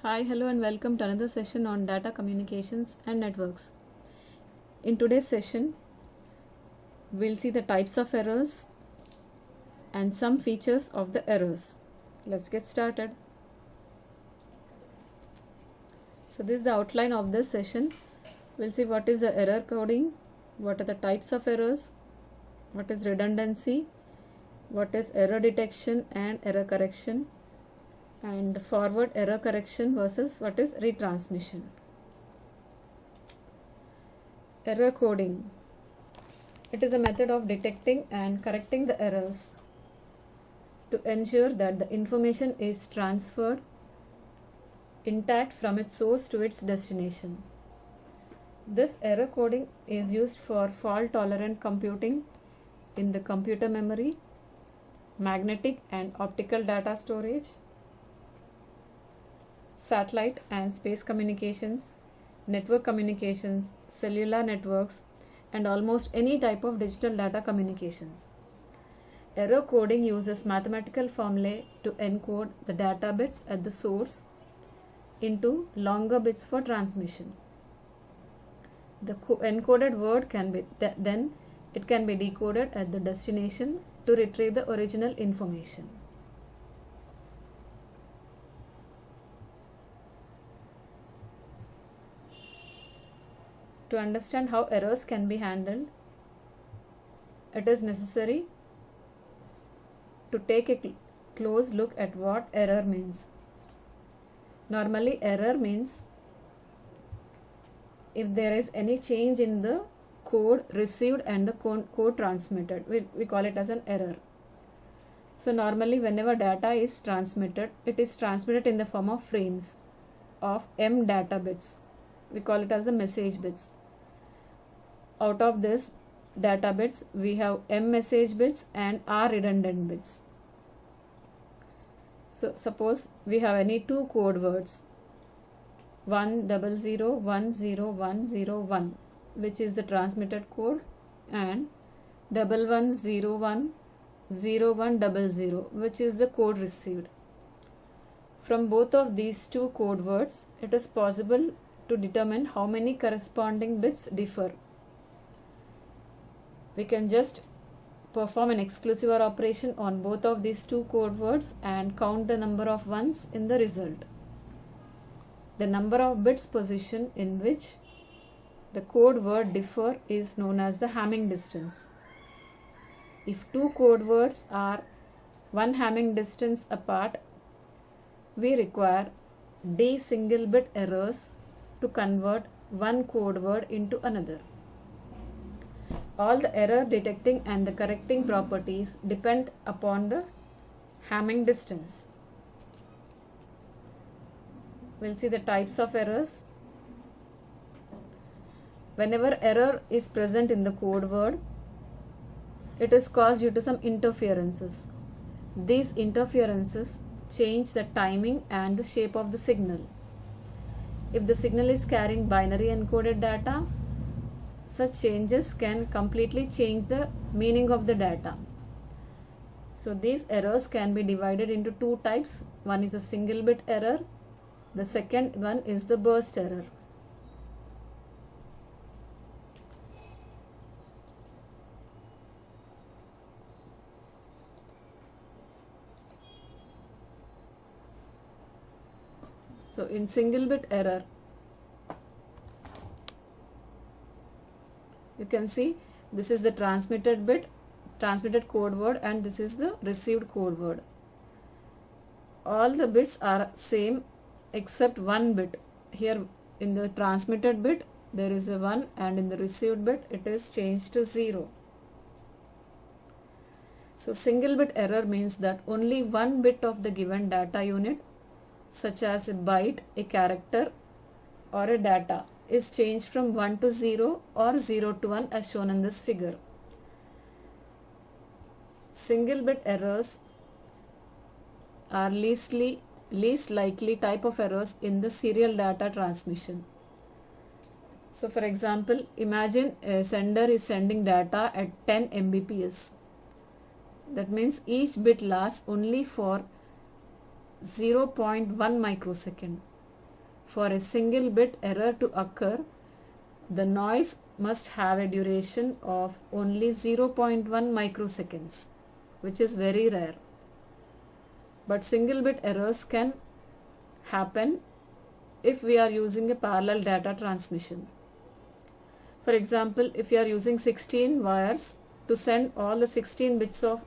Hi, hello, and welcome to another session on data communications and networks. In today's session, we'll see the types of errors and some features of the errors. Let's get started. So this is the outline of this session. We'll see what is the error coding, what are the types of errors, what is redundancy, what is error detection and error correction, and the forward error correction versus what is retransmission. Error coding. It is a method of detecting and correcting the errors to ensure that the information is transferred intact from its source to its destination. This error coding is used for fault-tolerant computing in the computer memory, magnetic and optical data storage, satellite and space communications, network communications, cellular networks, and almost any type of digital data communications. Error coding uses mathematical formulae to encode the data bits at the source into longer bits for transmission. The encoded word can be decoded at the destination to retrieve the original information. To understand how errors can be handled, it is necessary to take a close look at what error means. Normally, error means if there is any change in the code received and the code transmitted, we call it as an error. So normally whenever data is transmitted, it is transmitted in the form of frames of M data bits. We call it as the message bits. Out of this data bits, we have M message bits and R redundant bits. So suppose we have any two code words, 100100101, which is the transmitted code, and 11010100, which is the code received. From both of these two code words, it is possible to determine how many corresponding bits differ. We can just perform an exclusive OR operation on both of these two code words and count the number of ones in the result. The number of bits position in which the code word differ is known as the Hamming distance. If two code words are one Hamming distance apart, we require D single bit errors to convert one code word into another. All the error detecting and the correcting properties depend upon the Hamming distance. We'll see the types of errors. Whenever error is present in the code word, it is caused due to some interferences. These interferences change the timing and the shape of the signal. If the signal is carrying binary encoded data, such changes can completely change the meaning of the data. So these errors can be divided into two types. One is a single bit error. The second one is the burst error. So in single bit error, you can see this is the transmitted code word, and this is the received code word. All the bits are same except one bit. Here in the transmitted bit there is a 1, and in the received bit it is changed to 0. So single bit error means that only one bit of the given data unit, such as a byte, a character, or a data, is changed from 1 to 0 or 0 to 1 as shown in this figure. Single bit errors are least likely type of errors in the serial data transmission. So for example, imagine a sender is sending data at 10 Mbps. That means each bit lasts only for 0.1 microsecond. for a single bit error to occur, the noise must have a duration of only 0.1 microseconds, which is very rare. But single bit errors can happen if we are using a parallel data transmission. For example, if you are using 16 wires to send all the 16 bits of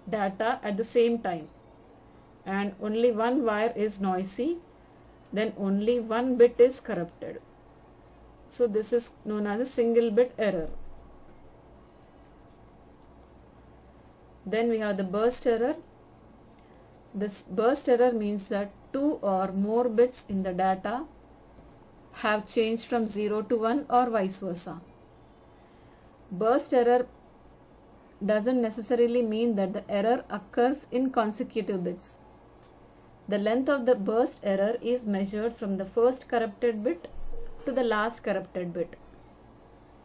data at the same time, and only one wire is noisy, then only one bit is corrupted. So this is known as a single bit error. Then we have the burst error. This burst error means that two or more bits in the data have changed from 0 to 1 or vice versa. Burst error doesn't necessarily mean that the error occurs in consecutive bits. The length of the burst error is measured from the first corrupted bit to the last corrupted bit.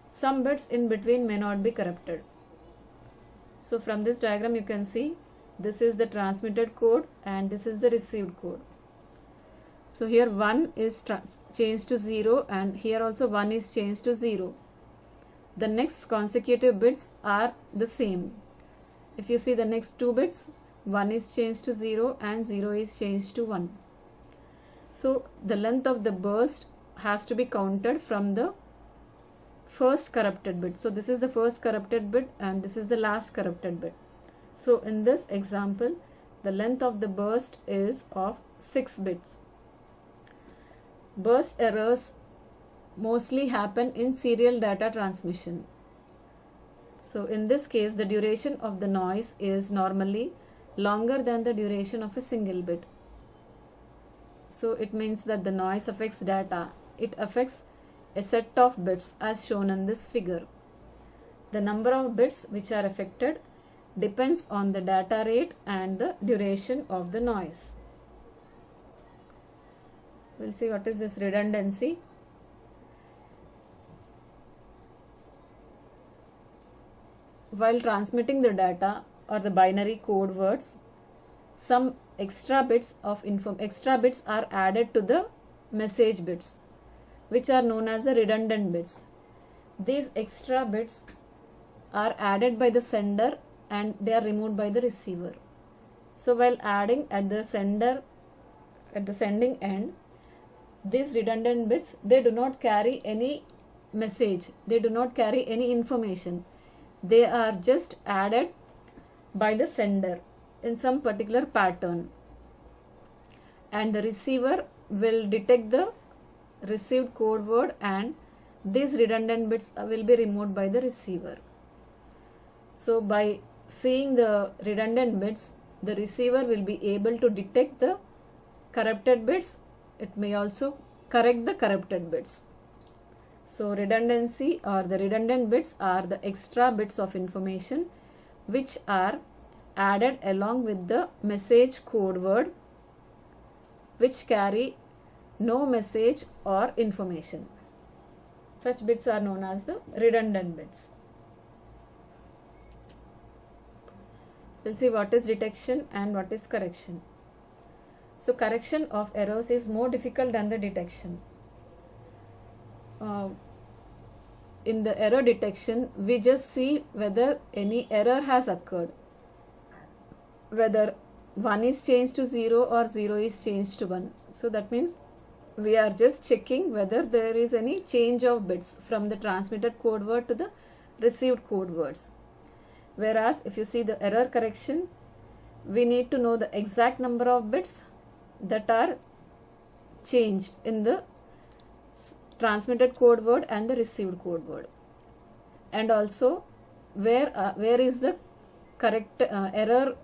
Some bits in between may not be corrupted. So from this diagram you can see this is the transmitted code and this is the received code. So here 1 is changed to 0 and here also 1 is changed to 0. The next consecutive bits are the same. If you see the next two bits, 1 is changed to 0 and 0 is changed to 1. So the length of the burst has to be counted from the first corrupted bit. So this is the first corrupted bit and this is the last corrupted bit. So in this example, the length of the burst is of 6 bits. Burst errors mostly happen in serial data transmission. So in this case, the duration of the noise is normally longer than the duration of a single bit. So it means that the noise affects data. It affects a set of bits as shown in this figure. The number of bits which are affected depends on the data rate and the duration of the noise. We'll see what is this redundancy. While transmitting the data or the binary code words, some extra bits are added to the message bits, which are known as the redundant bits. These extra bits are added by the sender and they are removed by the receiver. So while adding at the sending end, these redundant bits, they do not carry any message, they do not carry any information. They are just added by the sender in some particular pattern, and the receiver will detect the received code word and these redundant bits will be removed by the receiver. So by seeing the redundant bits, the receiver will be able to detect the corrupted bits. It may also correct the corrupted bits. So redundancy or the redundant bits are the extra bits of information which are added along with the message code word, which carry no message or information. Such bits are known as the redundant bits. We'll see what is detection and what is correction. So correction of errors is more difficult than the detection. In the error detection, we just see whether any error has occurred, whether 1 is changed to 0 or 0 is changed to 1. So that means we are just checking whether there is any change of bits from the transmitted code word to the received code words. Whereas if you see the error correction, we need to know the exact number of bits that are changed in the transmitted code word and the received code word, and also where is the correct error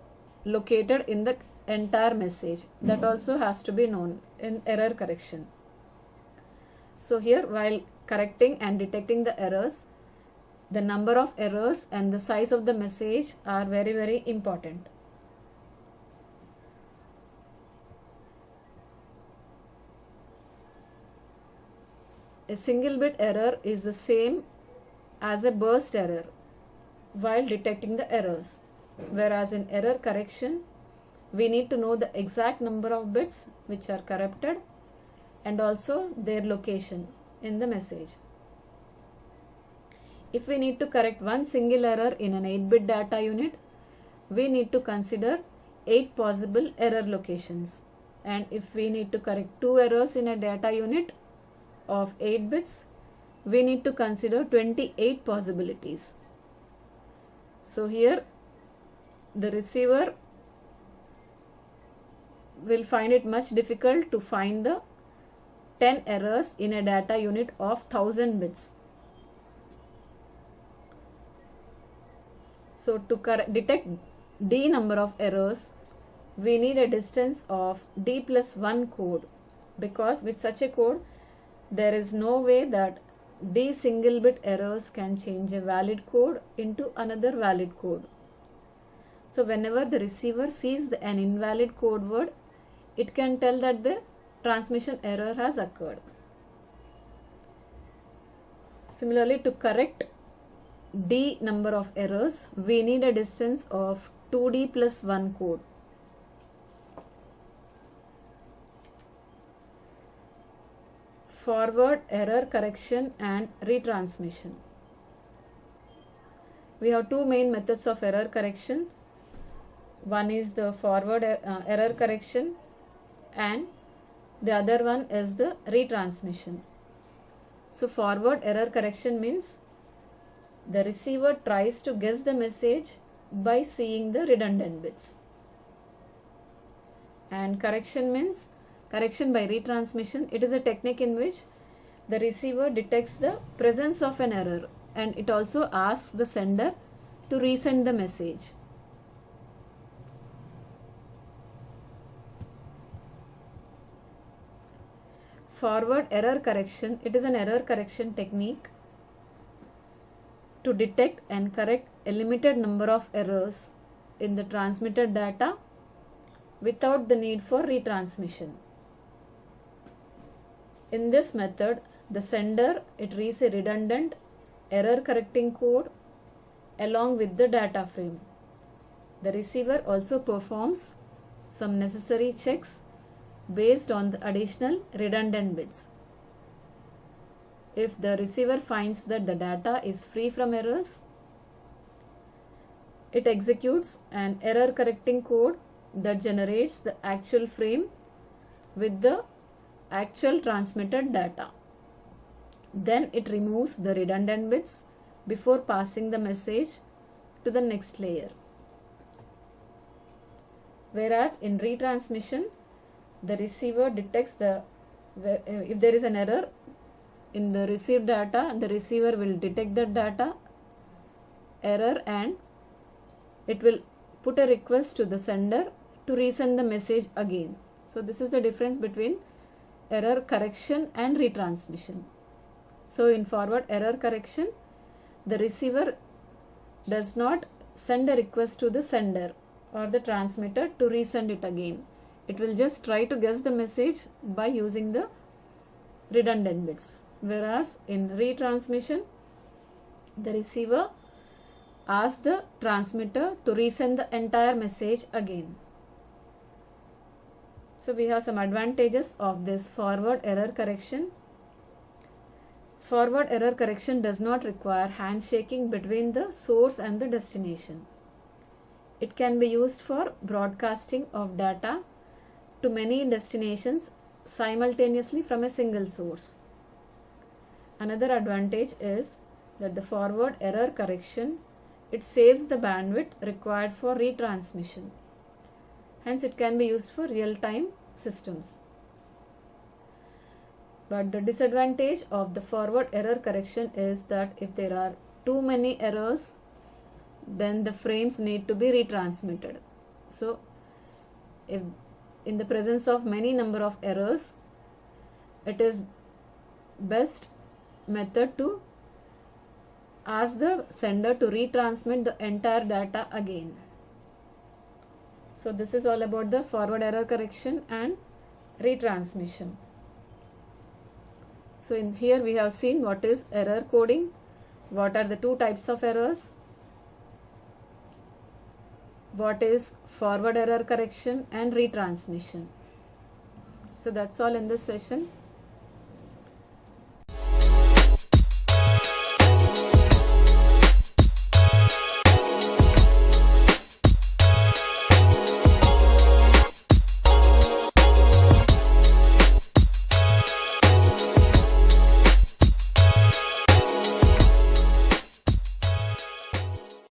located in the entire message. That also has to be known in error correction. So here, while correcting and detecting the errors, the number of errors and the size of the message are very, very important. A single bit error is the same as a burst error while detecting the errors, whereas in error correction we need to know the exact number of bits which are corrupted and also their location in the message. If we need to correct one single error in an 8-bit data unit, we need to consider 8 possible error locations. And if we need to correct 2 errors in a data unit of 8 bits, we need to consider 28 possibilities. So here the receiver will find it much difficult to find the 10 errors in a data unit of 1000 bits. So to detect d number of errors, we need a distance of d plus 1 code, because with such a code there is no way that d single bit errors can change a valid code into another valid code. So whenever the receiver sees an invalid code word, it can tell that the transmission error has occurred. Similarly, to correct d number of errors, we need a distance of 2d plus 1 code. Forward error correction and retransmission. We have two main methods of error correction. One is the forward error correction and the other one is the retransmission. So forward error correction means the receiver tries to guess the message by seeing the redundant bits. And correction means correction by retransmission. It is a technique in which the receiver detects the presence of an error and it also asks the sender to resend the message. Forward error correction, it is an error correction technique to detect and correct a limited number of errors in the transmitted data without the need for retransmission. In this method, the sender, it reads a redundant error correcting code along with the data frame. The receiver also performs some necessary checks based on the additional redundant bits. If the receiver finds that the data is free from errors, it executes an error correcting code that generates the actual frame with the actual transmitted data. Then it removes the redundant bits before passing the message to the next layer. Whereas in retransmission, the receiver detects if there is an error in the received data, the receiver will detect the data error and it will put a request to the sender to resend the message again. So this is the difference between error correction and retransmission. So in forward error correction, the receiver does not send a request to the sender or the transmitter to resend it again. It will just try to guess the message by using the redundant bits. Whereas in retransmission, the receiver asks the transmitter to resend the entire message again. So we have some advantages of this forward error correction. Forward error correction does not require handshaking between the source and the destination. It can be used for broadcasting of data to many destinations simultaneously from a single source. Another advantage is that the forward error correction, it saves the bandwidth required for retransmission. Hence it can be used for real-time systems. But the disadvantage of the forward error correction is that if there are too many errors, then the frames need to be retransmitted. So if in the presence of many number of errors, it is best method to ask the sender to retransmit the entire data again. So this is all about the forward error correction and retransmission. So in here we have seen what is error coding, what are the two types of errors, what is forward error correction and retransmission. So that's all in this session.